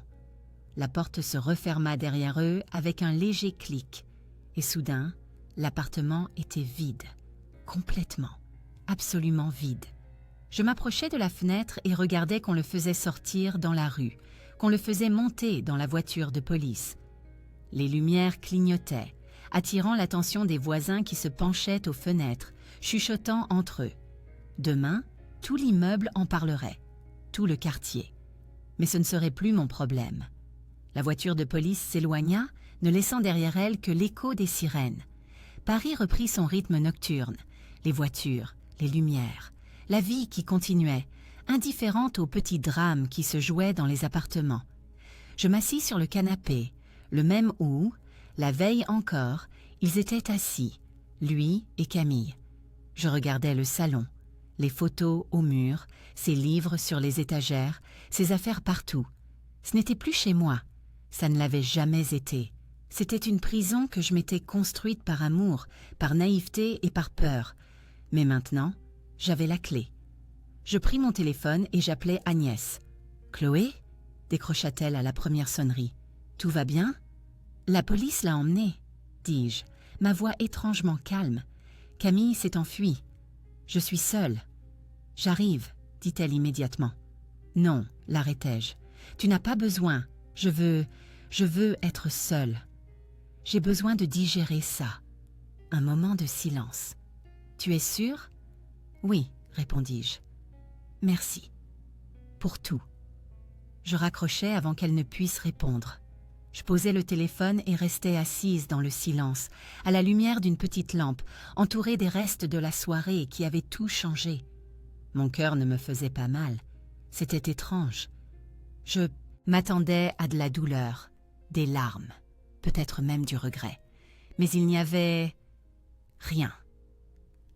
La porte se referma derrière eux avec un léger clic, et soudain, l'appartement était vide, complètement, absolument vide. Je m'approchais de la fenêtre et regardais qu'on le faisait sortir dans la rue, qu'on le faisait monter dans la voiture de police. Les lumières clignotaient, attirant l'attention des voisins qui se penchaient aux fenêtres, chuchotant entre eux. Demain, tout l'immeuble en parlerait, tout le quartier. Mais ce ne serait plus mon problème. La voiture de police s'éloigna, ne laissant derrière elle que l'écho des sirènes. Paris reprit son rythme nocturne, les voitures, les lumières, la vie qui continuait, indifférente aux petits drames qui se jouaient dans les appartements. Je m'assis sur le canapé, le même où, la veille encore, ils étaient assis, lui et Camille. Je regardais le salon, les photos au mur, ses livres sur les étagères, ses affaires partout. Ce n'était plus chez moi, ça ne l'avait jamais été. C'était une prison que je m'étais construite par amour, par naïveté et par peur. Mais maintenant, j'avais la clé. Je pris mon téléphone et j'appelai Agnès. « Chloé ?» décrocha-t-elle à la première sonnerie. « Tout va bien ?»« La police l'a emmenée, » dis-je, ma voix étrangement calme. « Camille s'est enfuie. Je suis seule. »« J'arrive, » dit-elle immédiatement. « Non, l'arrêtai-je. Tu n'as pas besoin. Je veux être seule. J'ai besoin de digérer ça. » Un moment de silence. « Tu es sûre ?»« Oui, » répondis-je. « Merci. Pour tout. » Je raccrochai avant qu'elle ne puisse répondre. Je posai le téléphone et restai assise dans le silence, à la lumière d'une petite lampe, entourée des restes de la soirée qui avait tout changé. Mon cœur ne me faisait pas mal. C'était étrange. Je m'attendais à de la douleur, des larmes, peut-être même du regret. Mais il n'y avait rien.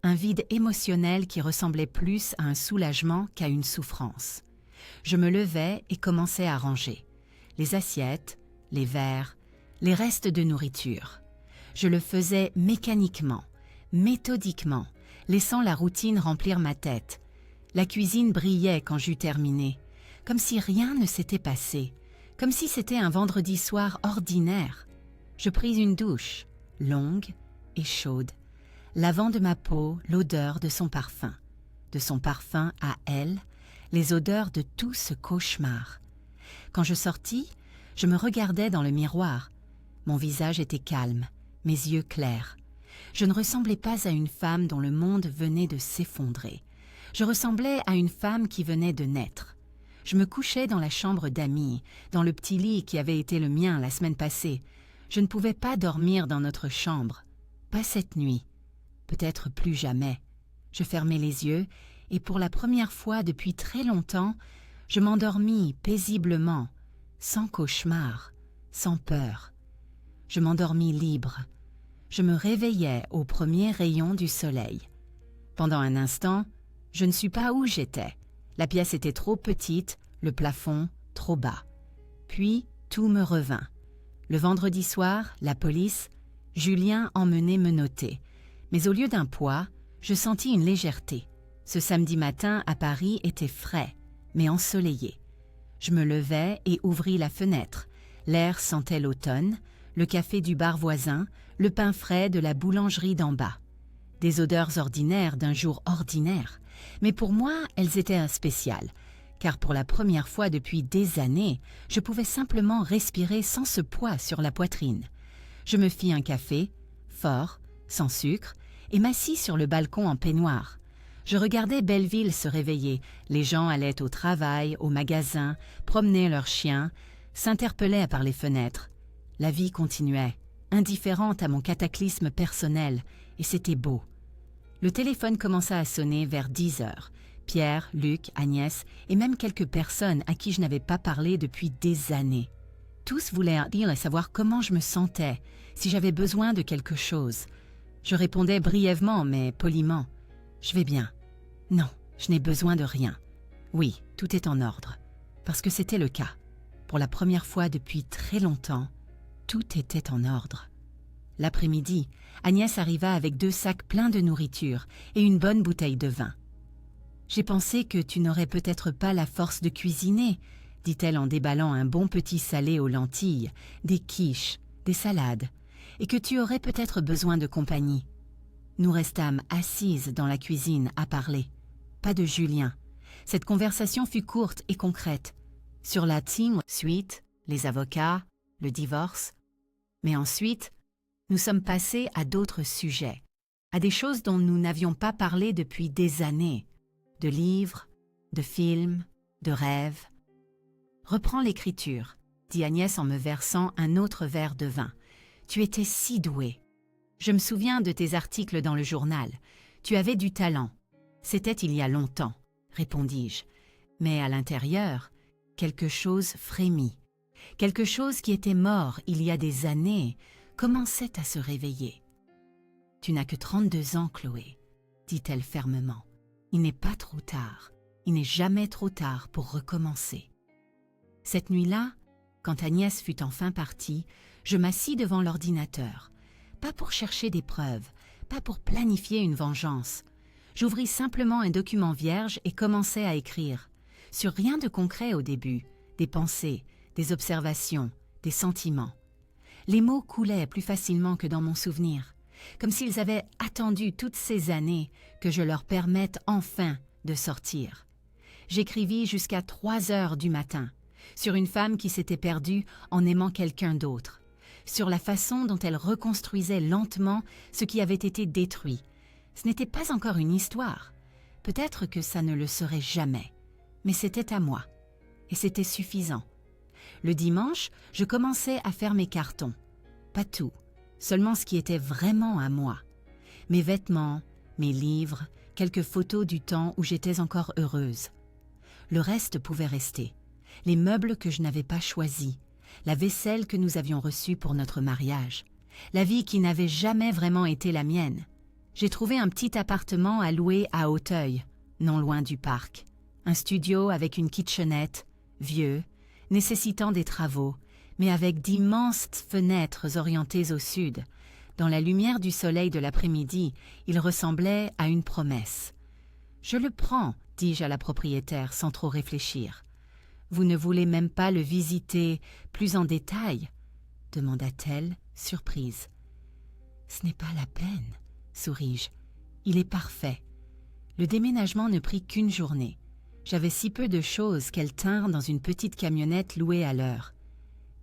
Un vide émotionnel qui ressemblait plus à un soulagement qu'à une souffrance. Je me levai et commençai à ranger. Les assiettes, les verres, les restes de nourriture. Je le faisais mécaniquement, méthodiquement, laissant la routine remplir ma tête. La cuisine brillait quand j'eus terminé, comme si rien ne s'était passé, comme si c'était un vendredi soir ordinaire. Je pris une douche, longue et chaude, lavant de ma peau l'odeur de son parfum à elle, les odeurs de tout ce cauchemar. Quand je sortis, je me regardais dans le miroir. Mon visage était calme, mes yeux clairs. Je ne ressemblais pas à une femme dont le monde venait de s'effondrer. Je ressemblais à une femme qui venait de naître. Je me couchais dans la chambre d'Amy, dans le petit lit qui avait été le mien la semaine passée. Je ne pouvais pas dormir dans notre chambre. Pas cette nuit. Peut-être plus jamais. Je fermai les yeux et pour la première fois depuis très longtemps, je m'endormis paisiblement, sans cauchemar, sans peur. Je m'endormis libre. Je me réveillais au premier rayon du soleil. Pendant un instant, je ne sus pas où j'étais. La pièce était trop petite, le plafond trop bas. Puis tout me revint. Le vendredi soir, la police, Julien emmenait menotter. Mais au lieu d'un poids, je sentis une légèreté. Ce samedi matin à Paris était frais, mais ensoleillé. Je me levai et ouvris la fenêtre. L'air sentait l'automne, le café du bar voisin, le pain frais de la boulangerie d'en bas. Des odeurs ordinaires d'un jour ordinaire. Mais pour moi, elles étaient spéciales, car pour la première fois depuis des années, je pouvais simplement respirer sans ce poids sur la poitrine. Je me fis un café, fort, sans sucre, et m'assis sur le balcon en peignoir. Je regardais Belleville se réveiller. Les gens allaient au travail, au magasin, promenaient leurs chiens, s'interpellaient par les fenêtres. La vie continuait, indifférente à mon cataclysme personnel, et c'était beau. Le téléphone commença à sonner vers 10 heures. Pierre, Luc, Agnès et même quelques personnes à qui je n'avais pas parlé depuis des années. Tous voulaient dire et savoir comment je me sentais, si j'avais besoin de quelque chose. Je répondais brièvement mais poliment. « Je vais bien. Non, je n'ai besoin de rien. Oui, tout est en ordre. » Parce que c'était le cas. Pour la première fois depuis très longtemps, tout était en ordre. L'après-midi, Agnès arriva avec 2 sacs pleins de nourriture et une bonne bouteille de vin. « J'ai pensé que tu n'aurais peut-être pas la force de cuisiner, » dit-elle en déballant un bon petit salé aux lentilles, des quiches, des salades, et que tu aurais peut-être besoin de compagnie. Nous restâmes assises dans la cuisine à parler. Pas de Julien. Cette conversation fut courte et concrète. Sur la team suite, les avocats, le divorce. Mais ensuite, nous sommes passés à d'autres sujets, à des choses dont nous n'avions pas parlé depuis des années. De livres, de films, de rêves. « Reprends l'écriture, » dit Agnès en me versant un autre verre de vin. « Tu étais si douée. Je me souviens de tes articles dans le journal. Tu avais du talent. C'était il y a longtemps, » répondis-je. Mais à l'intérieur, quelque chose frémit. Quelque chose qui était mort il y a des années commençait à se réveiller. « Tu n'as que 32 ans, Chloé, » dit-elle fermement. « Il n'est pas trop tard. Il n'est jamais trop tard pour recommencer. » Cette nuit-là, quand Agnès fut enfin partie, je m'assis devant l'ordinateur. Pas pour chercher des preuves, pas pour planifier une vengeance. J'ouvris simplement un document vierge et commençai à écrire. Sur rien de concret au début, des pensées, des observations, des sentiments. Les mots coulaient plus facilement que dans mon souvenir, comme s'ils avaient attendu toutes ces années que je leur permette enfin de sortir. J'écrivis jusqu'à 3 heures du matin, sur une femme qui s'était perdue en aimant quelqu'un d'autre, sur la façon dont elle reconstruisait lentement ce qui avait été détruit. Ce n'était pas encore une histoire. Peut-être que ça ne le serait jamais. Mais c'était à moi. Et c'était suffisant. Le dimanche, je commençais à faire mes cartons. Pas tout, seulement ce qui était vraiment à moi. Mes vêtements, mes livres, quelques photos du temps où j'étais encore heureuse. Le reste pouvait rester. Les meubles que je n'avais pas choisis, la vaisselle que nous avions reçue pour notre mariage, la vie qui n'avait jamais vraiment été la mienne. J'ai trouvé un petit appartement à louer à Auteuil, non loin du parc. Un studio avec une kitchenette, vieux, nécessitant des travaux, mais avec d'immenses fenêtres orientées au sud. Dans la lumière du soleil de l'après-midi, il ressemblait à une promesse. « Je le prends », dis-je à la propriétaire sans trop réfléchir. « Vous ne voulez même pas le visiter plus en détail ?» demanda-t-elle, surprise. « Ce n'est pas la peine, » souris-je. « Il est parfait. » Le déménagement ne prit qu'une journée. J'avais si peu de choses qu'elles tinrent dans une petite camionnette louée à l'heure.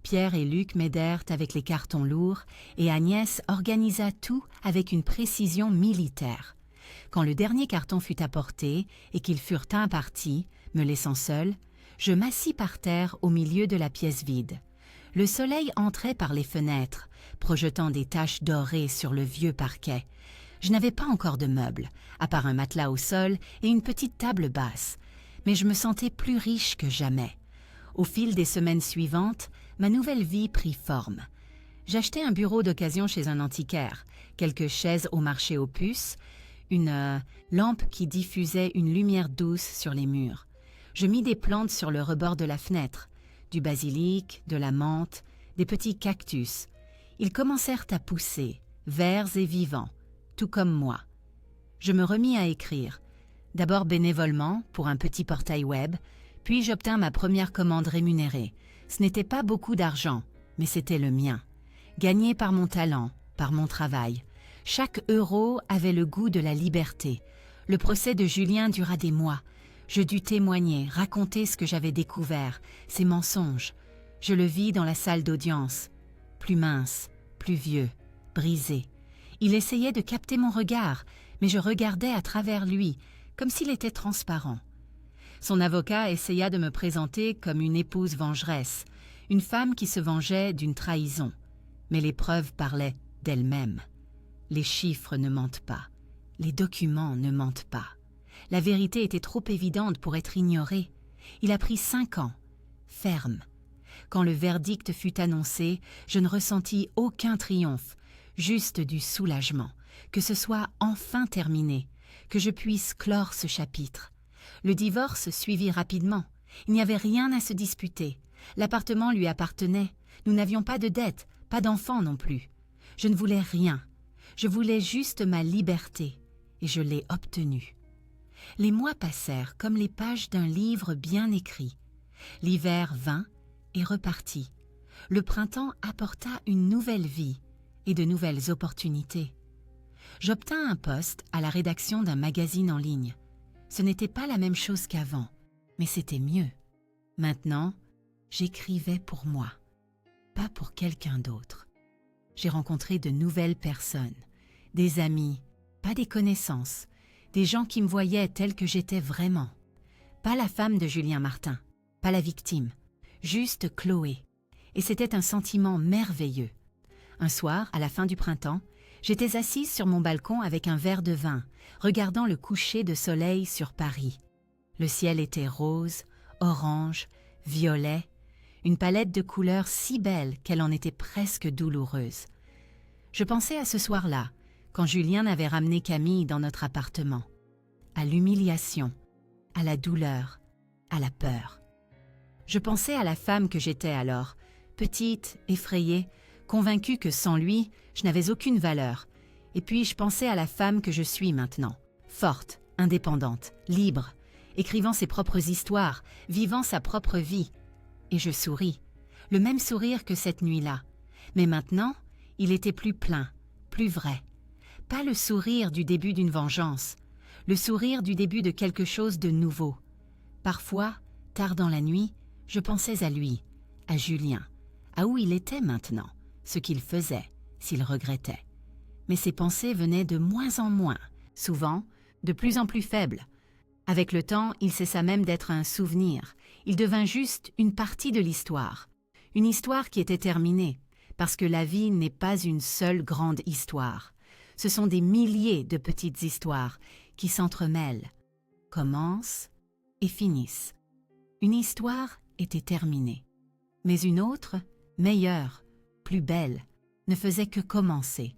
Pierre et Luc m'aidèrent avec les cartons lourds et Agnès organisa tout avec une précision militaire. Quand le dernier carton fut apporté et qu'ils furent impartis, me laissant seule, je m'assis par terre au milieu de la pièce vide. Le soleil entrait par les fenêtres, projetant des taches dorées sur le vieux parquet. Je n'avais pas encore de meubles, à part un matelas au sol et une petite table basse, mais je me sentais plus riche que jamais. Au fil des semaines suivantes, ma nouvelle vie prit forme. J'achetai un bureau d'occasion chez un antiquaire, quelques chaises au marché aux puces, une lampe qui diffusait une lumière douce sur les murs. Je mis des plantes sur le rebord de la fenêtre, du basilic, de la menthe, des petits cactus. Ils commencèrent à pousser, verts et vivants, tout comme moi. Je me remis à écrire, d'abord bénévolement pour un petit portail web, puis j'obtins ma première commande rémunérée. Ce n'était pas beaucoup d'argent, mais c'était le mien. Gagné par mon talent, par mon travail. Chaque euro avait le goût de la liberté. Le procès de Julien dura des mois. Je dus témoigner, raconter ce que j'avais découvert, ses mensonges. Je le vis dans la salle d'audience. Plus mince, plus vieux, brisé. Il essayait de capter mon regard, mais je regardais à travers lui, comme s'il était transparent. Son avocat essaya de me présenter comme une épouse vengeresse, une femme qui se vengeait d'une trahison. Mais les preuves parlaient d'elles-mêmes. Les chiffres ne mentent pas. Les documents ne mentent pas. La vérité était trop évidente pour être ignorée. Il a pris 5 ans, ferme. Quand le verdict fut annoncé, je ne ressentis aucun triomphe, juste du soulagement, que ce soit enfin terminé, que je puisse clore ce chapitre. Le divorce suivit rapidement. Il n'y avait rien à se disputer. L'appartement lui appartenait. Nous n'avions pas de dette, pas d'enfants non plus. Je ne voulais rien. Je voulais juste ma liberté, et je l'ai obtenue. Les mois passèrent comme les pages d'un livre bien écrit. L'hiver vint et repartit. Le printemps apporta une nouvelle vie et de nouvelles opportunités. J'obtins un poste à la rédaction d'un magazine en ligne. Ce n'était pas la même chose qu'avant, mais c'était mieux. Maintenant, j'écrivais pour moi, pas pour quelqu'un d'autre. J'ai rencontré de nouvelles personnes, des amis, pas des connaissances, des gens qui me voyaient telle que j'étais vraiment. Pas la femme de Julien Martin, pas la victime, juste Chloé. Et c'était un sentiment merveilleux. Un soir, à la fin du printemps, j'étais assise sur mon balcon avec un verre de vin, regardant le coucher de soleil sur Paris. Le ciel était rose, orange, violet, une palette de couleurs si belle qu'elle en était presque douloureuse. Je pensais à ce soir-là, quand Julien avait ramené Camille dans notre appartement, à l'humiliation, à la douleur, à la peur. Je pensais à la femme que j'étais alors, petite, effrayée, convaincue que sans lui, je n'avais aucune valeur. Et puis je pensais à la femme que je suis maintenant, forte, indépendante, libre, écrivant ses propres histoires, vivant sa propre vie. Et je souris, le même sourire que cette nuit-là. Mais maintenant, il était plus plein, plus vrai. Pas le sourire du début d'une vengeance, le sourire du début de quelque chose de nouveau. Parfois, tard dans la nuit, je pensais à lui, à Julien, à où il était maintenant, ce qu'il faisait, s'il regrettait. Mais ces pensées venaient de moins en moins, souvent de plus en plus faibles. Avec le temps, il cessa même d'être un souvenir. Il devint juste une partie de l'histoire. Une histoire qui était terminée, parce que la vie n'est pas une seule grande histoire. Ce sont des milliers de petites histoires qui s'entremêlent, commencent et finissent. Une histoire était terminée, mais une autre, meilleure, plus belle, ne faisait que commencer.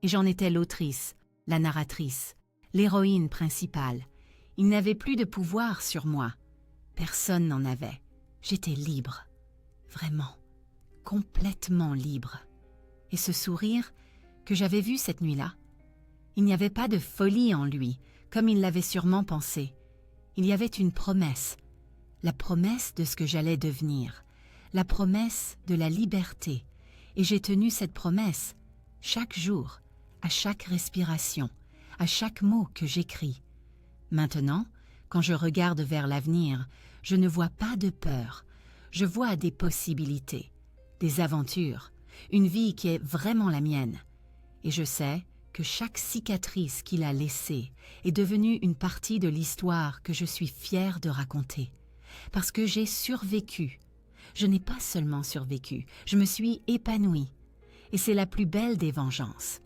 Et j'en étais l'autrice, la narratrice, l'héroïne principale. Il n'avait plus de pouvoir sur moi. Personne n'en avait. J'étais libre. Vraiment, complètement libre. Et ce sourire que j'avais vu cette nuit-là, il n'y avait pas de folie en lui, comme il l'avait sûrement pensé. Il y avait une promesse, la promesse de ce que j'allais devenir, la promesse de la liberté. Et j'ai tenu cette promesse chaque jour, à chaque respiration, à chaque mot que j'écris. Maintenant, quand je regarde vers l'avenir, je ne vois pas de peur. Je vois des possibilités, des aventures, une vie qui est vraiment la mienne. Et je sais que chaque cicatrice qu'il a laissée est devenue une partie de l'histoire que je suis fière de raconter. Parce que j'ai survécu. Je n'ai pas seulement survécu, je me suis épanouie. Et c'est la plus belle des vengeances.